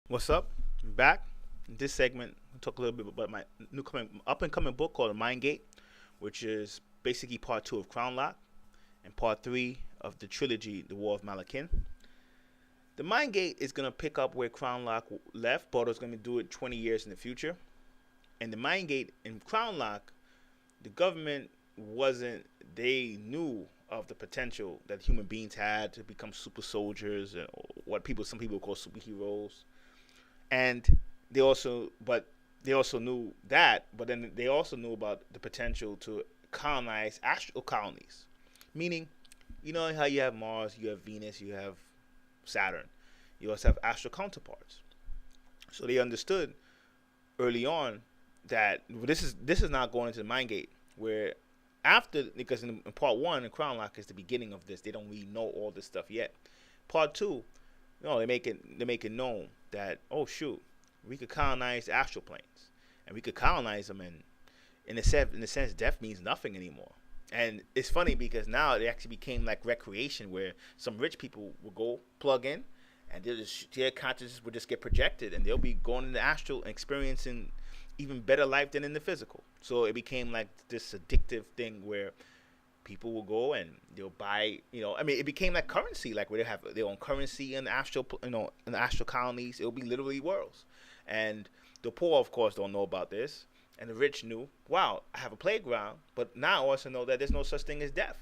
What's up? I'm back. In this segment, I'll talk a little bit about my up and coming book called Mind Gate, which is basically part two of Crown Lock and part three of the trilogy, The War of Malakin. The Mind Gate is gonna pick up where Crown Lock left. Bordo's gonna do it 20 years in the future. And the Mind Gate in Crown Lock, the government wasn't. They knew of the potential that human beings had to become super soldiers, and what some people call superheroes, and they also knew that, but then they also knew about the potential to colonize astral colonies, meaning, you know how you have Mars, you have Venus, you have Saturn, you also have astral counterparts. So they understood early on that this is not going into the Mind Gate, where after, because in part one in Crown Lock is the beginning of this. They don't really know all this stuff yet. Part two, no, they make it known that, oh shoot, we could colonize the astral planes, and we could colonize them, and in a sense, death means nothing anymore. And it's funny because now it actually became like recreation, where some rich people will go plug in, and their consciousness will just get projected, and they'll be going in the astral and experiencing even better life than in the physical. So it became like this addictive thing where people will go and they'll buy, it became like currency, like where they have their own currency in the astral, in the astral colonies. It'll be literally worlds. And the poor, of course, don't know about this. And the rich knew, wow, I have a playground, but now I also know that there's no such thing as death,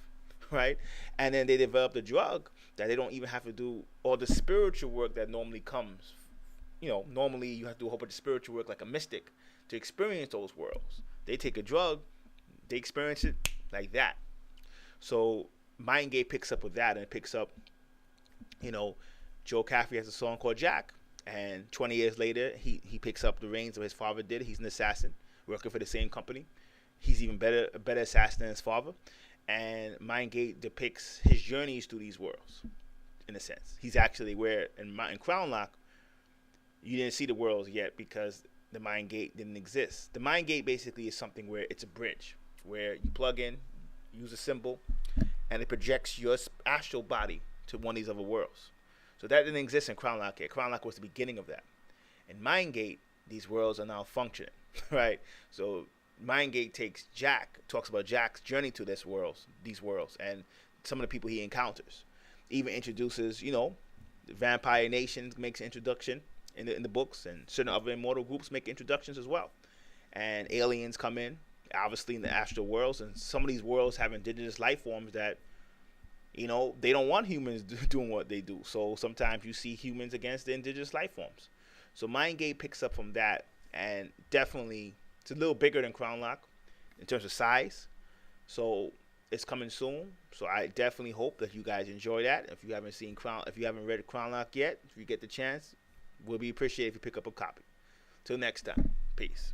right? And then they developed a drug that they don't even have to do all the spiritual work that normally comes. Normally you have to do a whole bunch of spiritual work like a mystic to experience those worlds. They take a drug, they experience it like that. So Mind Gate picks up with that, and it picks up, Joe Caffrey has a song called Jack, and 20 years later he picks up the reins of his father did. He's an assassin working for the same company. He's even a better assassin than his father. And Mind Gate depicts his journeys through these worlds, in a sense. He's actually where in Crown Lock you didn't see the worlds yet because the Mind Gate didn't exist. The Mind Gate basically is something where it's a bridge where you plug in, use a symbol, and it projects your astral body to one of these other worlds. So that didn't exist in Crown Lock yet. Crown Lock was the beginning of that. In Mind Gate, these worlds are now functioning, right? So Mind Gate talks about Jack's journey to these worlds, and some of the people he encounters. Even introduces, the Vampire Nation makes an introduction in the books, and certain other immortal groups make introductions as well. And aliens come in, obviously in the astral worlds, and some of these worlds have indigenous life forms that, they don't want humans doing what they do. So sometimes you see humans against the indigenous life forms. So Mind Gate picks up from that, and definitely it's a little bigger than Crown Lock in terms of size. So it's coming soon. So I definitely hope that you guys enjoy that. If you haven't read Crown Lock yet, if you get the chance, we'll be appreciated if you pick up a copy. Till next time, peace.